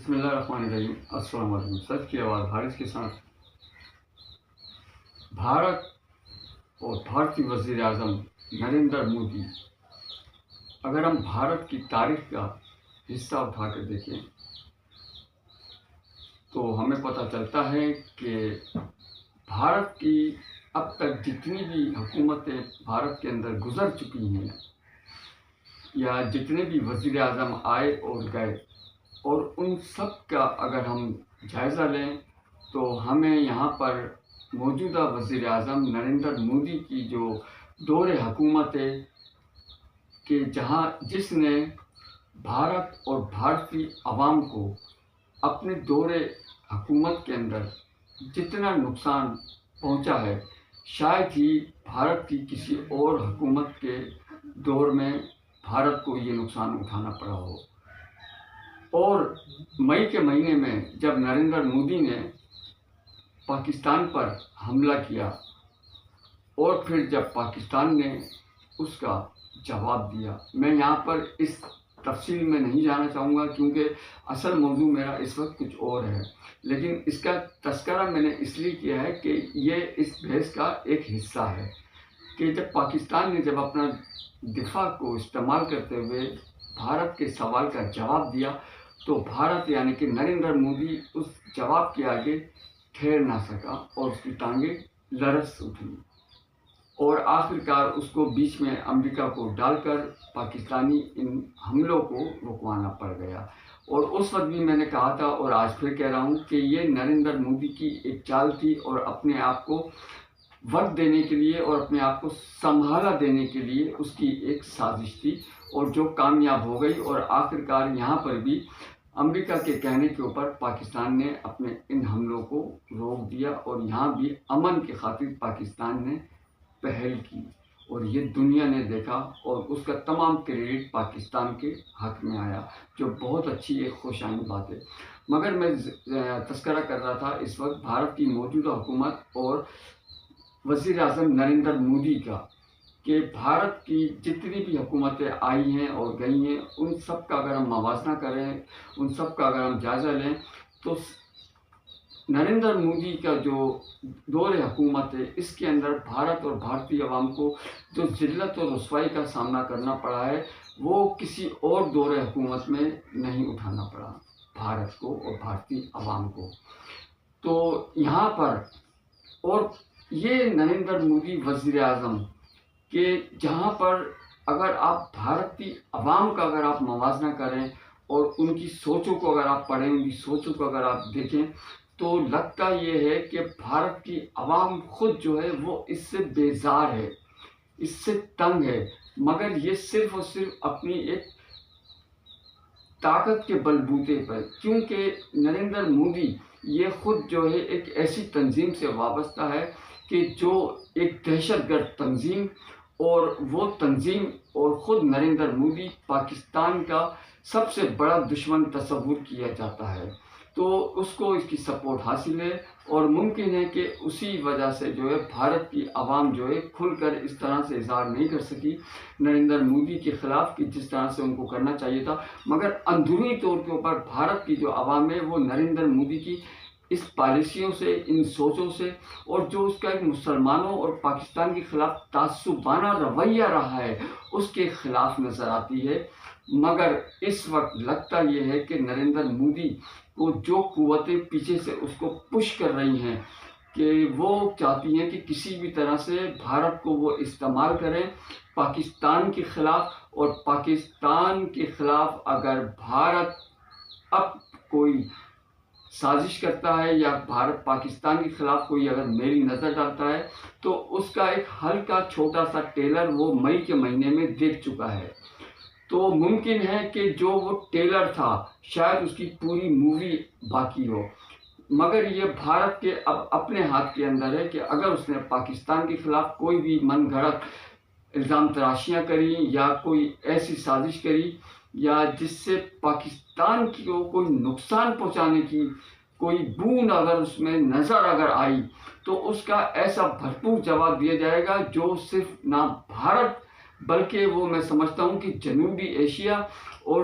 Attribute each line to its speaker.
Speaker 1: بسم اللہ الرحمن الرحیم۔ السلام علیکم۔ سچ کی آواز حارث کے ساتھ۔ بھارت اور بھارتی وزیر اعظم نریندر مودی، اگر ہم بھارت کی تاریخ کا حصہ اٹھا کر دیکھیں تو ہمیں پتہ چلتا ہے کہ بھارت کی اب تک جتنی بھی حکومتیں بھارت کے اندر گزر چکی ہیں یا جتنے بھی وزیر اعظم آئے اور گئے، اور ان سب کا اگر ہم جائزہ لیں تو ہمیں یہاں پر موجودہ وزیر اعظم نریندر مودی کی جو دور حکومت ہے کہ جس نے بھارت اور بھارتی عوام کو اپنے دور حکومت کے اندر جتنا نقصان پہنچا ہے، شاید ہی بھارت کی کسی اور حکومت کے دور میں بھارت کو یہ نقصان اٹھانا پڑا ہو۔ اور مئی کے مہینے میں جب نریندر مودی نے پاکستان پر حملہ کیا اور پھر جب پاکستان نے اس کا جواب دیا، میں یہاں پر اس تفصیل میں نہیں جانا چاہوں گا کیونکہ اصل موضوع میرا اس وقت کچھ اور ہے، لیکن اس کا تذکرہ میں نے اس لیے کیا ہے کہ یہ اس بحث کا ایک حصہ ہے کہ جب پاکستان نے جب اپنا دفاع کو استعمال کرتے ہوئے بھارت کے سوال کا جواب دیا تو بھارت یعنی کہ نریندر مودی اس جواب کے آگے ٹھہر نہ سکا اور اس کی ٹانگیں لرز اٹھی اور آخرکار اس کو بیچ میں امریکہ کو ڈال کر پاکستانی ان حملوں کو رکوانا پڑ گیا۔ اور اس وقت بھی میں نے کہا تھا اور آج پھر کہہ رہا ہوں کہ یہ نریندر مودی کی ایک چال تھی اور اپنے آپ کو وقت دینے کے لیے اور اپنے آپ کو سنبھالا دینے کے لیے اس کی ایک سازش تھی اور جو کامیاب ہو گئی، اور آخرکار یہاں پر بھی امریکہ کے کہنے کے اوپر پاکستان نے اپنے ان حملوں کو روک دیا اور یہاں بھی امن کی خاطر پاکستان نے پہل کی اور یہ دنیا نے دیکھا اور اس کا تمام کریڈٹ پاکستان کے حق میں آیا، جو بہت اچھی ایک خوشائن بات ہے۔ مگر میں تذکرہ کر رہا تھا اس وقت بھارت کی موجودہ حکومت اور وزیر اعظم نریندر مودی کا کہ بھارت کی جتنی بھی حکومتیں آئی ہیں اور گئی ہیں ان سب کا اگر ہم موازنہ کریں، ان سب کا اگر ہم جائزہ لیں تو نریندر مودی کا جو دور حکومت ہے اس کے اندر بھارت اور بھارتی عوام کو جو ذلت اور رسوائی کا سامنا کرنا پڑا ہے وہ کسی اور دور حکومت میں نہیں اٹھانا پڑا بھارت کو اور بھارتی عوام کو۔ تو یہاں پر اور یہ نریندر مودی وزیر اعظم کہ جہاں پر اگر آپ بھارتی عوام کا اگر آپ موازنہ کریں اور ان کی سوچوں کو اگر آپ پڑھیں، ان کی سوچوں کو اگر آپ دیکھیں تو لگتا یہ ہے کہ بھارت کی عوام خود جو ہے وہ اس سے بیزار ہے، اس سے تنگ ہے، مگر یہ صرف اور صرف اپنی ایک طاقت کے بلبوتے پر، کیونکہ نریندر مودی یہ خود جو ہے ایک ایسی تنظیم سے وابستہ ہے کہ جو ایک دہشت گرد تنظیم، اور وہ تنظیم اور خود نریندر مودی پاکستان کا سب سے بڑا دشمن تصور کیا جاتا ہے، تو اس کو اس کی سپورٹ حاصل ہے اور ممکن ہے کہ اسی وجہ سے جو ہے بھارت کی عوام جو ہے کھل کر اس طرح سے اظہار نہیں کر سکی نریندر مودی کے خلاف کہ جس طرح سے ان کو کرنا چاہیے تھا، مگر اندرونی طور کے اوپر بھارت کی جو عوام ہے وہ نریندر مودی کی اس پالیسیوں سے، ان سوچوں سے، اور جو اس کا ایک مسلمانوں اور پاکستان کے خلاف تعصبانہ رویہ رہا ہے اس کے خلاف نظر آتی ہے۔ مگر اس وقت لگتا یہ ہے کہ نریندر مودی کو جو قوتیں پیچھے سے اس کو پش کر رہی ہیں کہ وہ چاہتی ہیں کہ کسی بھی طرح سے بھارت کو وہ استعمال کریں پاکستان کے خلاف، اور پاکستان کے خلاف اگر بھارت اب کوئی سازش کرتا ہے یا بھارت پاکستان کے خلاف کوئی اگر میری نظر ڈالتا ہے تو اس کا ایک ہلکا چھوٹا سا ٹیلر وہ مئی کے مہینے میں دیکھ چکا ہے، تو ممکن ہے کہ جو وہ ٹیلر تھا شاید اس کی پوری مووی باقی ہو، مگر یہ بھارت کے اب اپنے ہاتھ کے اندر ہے کہ اگر اس نے پاکستان کے خلاف کوئی بھی من گھڑت الزام تراشیاں کری یا کوئی ایسی سازش کری یا جس سے پاکستان کو کوئی نقصان پہنچانے کی کوئی بوند اگر اس میں نظر اگر آئی تو اس کا ایسا بھرپور جواب دیا جائے گا جو صرف نہ بھارت بلکہ وہ میں سمجھتا ہوں کہ جنوبی ایشیا اور